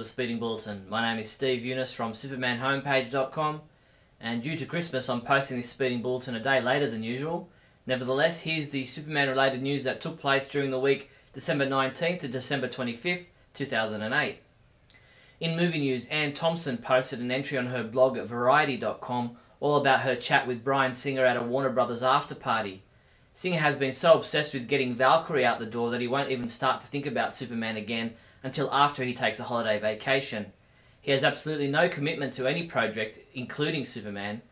the Speeding Bulletin. My name is Steve Younis from supermanhomepage.com, and due to Christmas I'm posting this Speeding Bulletin a day later than usual. Nevertheless, here's the Superman related news that took place during the week December 19th to December 25th, 2008. In movie news, Ann Thompson posted an entry on her blog at Variety.com all about her chat with Bryan Singer at a Warner Brothers after party. Singer has been so obsessed with getting Valkyrie out the door that he won't even start to think about Superman again until after he takes a holiday vacation. He has absolutely no commitment to any project, including Superman.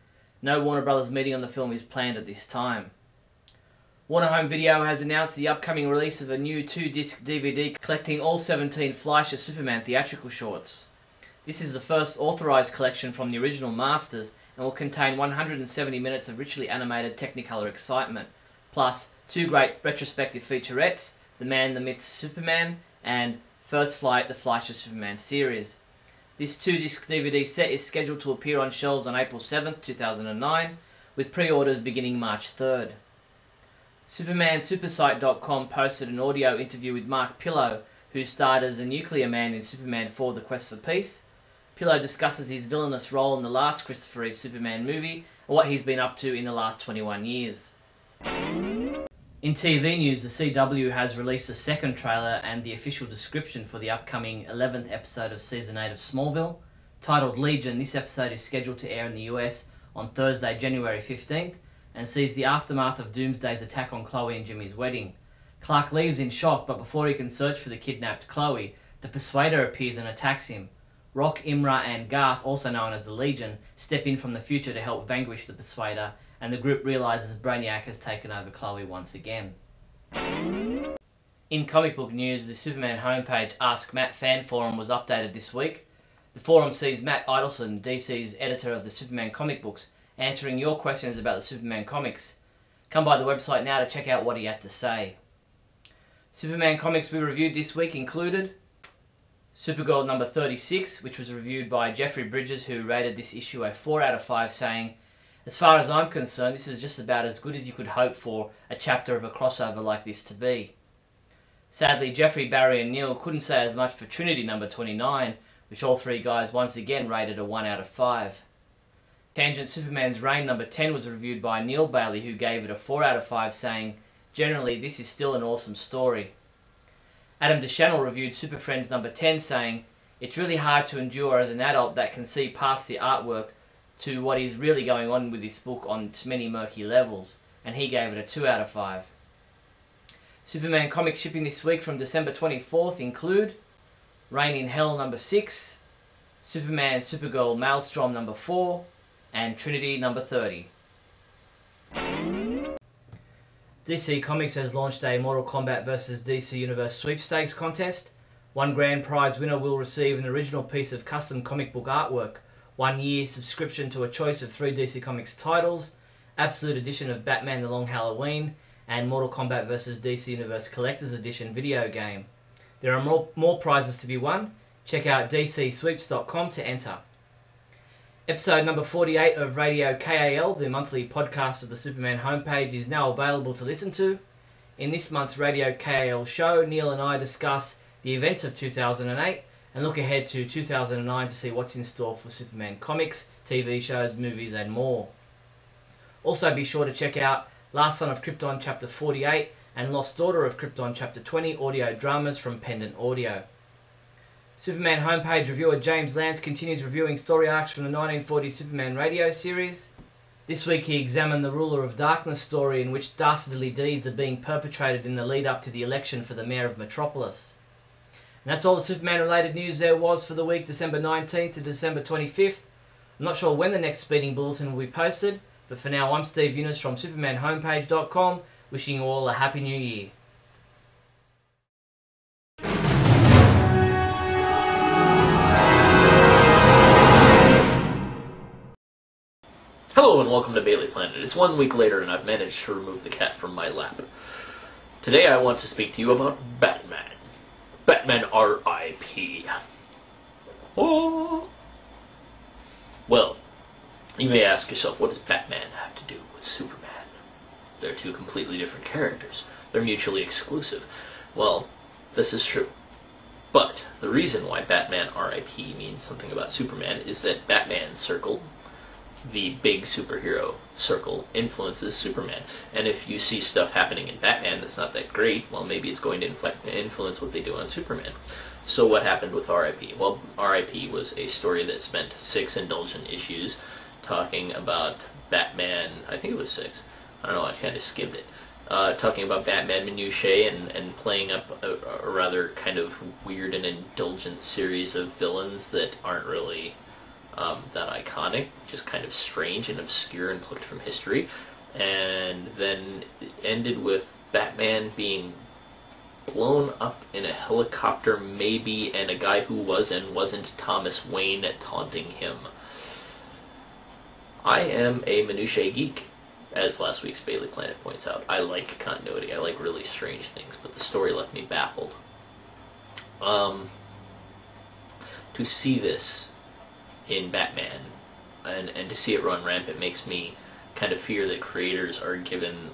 No Warner Brothers meeting on the film is planned at this time. Warner Home Video has announced the upcoming release of a new 2-disc DVD collecting all 17 Fleischer Superman theatrical shorts. This is the first authorized collection from the original masters and will contain 170 minutes of richly animated Technicolor excitement, plus 2 great retrospective featurettes, The Man, the Myth, Superman, and First Flight, the Fleischer Superman series. This 2-disc DVD set is scheduled to appear on shelves on April 7th, 2009, with pre-orders beginning March 3rd. SupermanSupersite.com posted an audio interview with Mark Pillow, who starred as a nuclear man in Superman 4: The Quest for Peace. Pillow discusses his villainous role in the last Christopher Reeve Superman movie and what he's been up to in the last 21 years. In TV news, the CW has released a second trailer and the official description for the upcoming 11th episode of Season 8 of Smallville. Titled Legion, this episode is scheduled to air in the US on Thursday, January 15th, and sees the aftermath of Doomsday's attack on Chloe and Jimmy's wedding. Clark leaves in shock, but before he can search for the kidnapped Chloe, the Persuader appears and attacks him. Rock, Imra, and Garth, also known as the Legion, step in from the future to help vanquish the Persuader, and the group realizes Brainiac has taken over Chloe once again. In comic book news, the Superman homepage Ask Matt fan forum was updated this week. The forum sees Matt Idelson, DC's editor of the Superman comic books, answering your questions about the Superman comics. Come by the website now to check out what he had to say. Superman comics we reviewed this week included Supergirl number 36, which was reviewed by Jeffrey Bridges, who rated this issue a 4 out of 5, saying, "As far as I'm concerned, this is just about as good as you could hope for a chapter of a crossover like this to be." Sadly, Jeffrey, Barry and Neal couldn't say as much for Trinity number 29, which all 3 guys once again rated a 1 out of 5. Tangent Superman's Reign number 10 was reviewed by Neal Bailey, who gave it a 4 out of 5, saying, "Generally, this is still an awesome story." Adam DeChannel reviewed Super Friends number 10, saying, "It's really hard to endure as an adult that can see past the artwork to what is really going on with this book on many murky levels," and he gave it a 2 out of 5. Superman comic shipping this week from December 24th include Reign in Hell number 6, Superman Supergirl Maelstrom number 4, and Trinity number 30. DC Comics has launched a Mortal Kombat vs DC Universe sweepstakes contest. One grand prize winner will receive an original piece of custom comic book artwork, 1 year subscription to a choice of 3 DC Comics titles, Absolute Edition of Batman The Long Halloween, and Mortal Kombat vs DC Universe Collector's Edition video game. There are more prizes to be won. Check out dcsweeps.com to enter. Episode number 48 of Radio KAL, the monthly podcast of the Superman homepage, is now available to listen to. In this month's Radio KAL show, Neal and I discuss the events of 2008 and look ahead to 2009 to see what's in store for Superman comics, TV shows, movies and more. Also be sure to check out Last Son of Krypton Chapter 48 and Lost Daughter of Krypton Chapter 20 audio dramas from Pendant Audio. Superman homepage reviewer James Lance continues reviewing story arcs from the 1940 Superman radio series. This week he examined the Ruler of Darkness story, in which dastardly deeds are being perpetrated in the lead up to the election for the mayor of Metropolis. And that's all the Superman related news there was for the week December 19th to December 25th. I'm not sure when the next Speeding Bulletin will be posted, but for now I'm Steve Younis from supermanhomepage.com, wishing you all a Happy New Year. Hello and welcome to Bailey Planet. It's 1 week later and I've managed to remove the cat from my lap. Today I want to speak to you about Batman. Batman R.I.P. Oh. Well, you may ask yourself, what does Batman have to do with Superman? They're 2 completely different characters. They're mutually exclusive. Well, this is true. But the reason why Batman R.I.P. means something about Superman is that Batman's circle, the big superhero circle, influences Superman. And if you see stuff happening in Batman that's not that great, well, maybe it's going to influence what they do on Superman. So what happened with R.I.P.? Well, R.I.P. was a story that spent 6 indulgent issues talking about Batman. I think it was 6. I don't know, I kind of skimmed it. Talking about Batman minutiae and playing up a rather kind of weird and indulgent series of villains that aren't really that iconic, just kind of strange and obscure and plucked from history. And then it ended with Batman being blown up in a helicopter, maybe, and a guy who was and wasn't Thomas Wayne taunting him. I am a minutiae geek, as last week's Bailey Planet points out. I like continuity. I like really strange things, but the story left me baffled. To see this in Batman and to see it run rampant makes me kind of fear that creators are given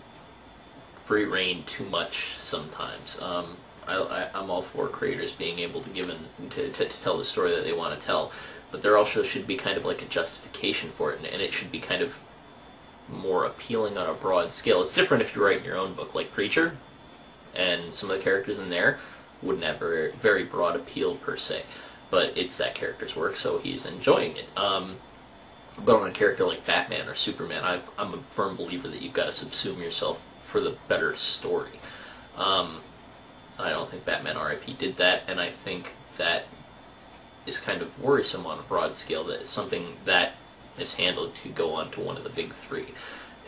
free rein too much sometimes. I'm all for creators being able to tell the story that they want to tell, but there also should be kind of like a justification for it, and it should be kind of more appealing on a broad scale. It's different if you write your own book, like Preacher, and some of the characters in there wouldn't have a very broad appeal per se, but it's that character's work, so he's enjoying it. But on a character like Batman or Superman, I'm a firm believer that you've got to subsume yourself for the better story. I don't think Batman R.I.P. did that, and I think that is kind of worrisome on a broad scale, that something that is handled to go on to one of the big 3.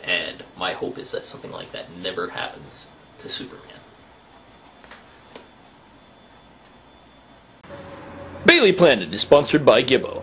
And my hope is that something like that never happens to Superman. Bailey Planet is sponsored by Gibbo.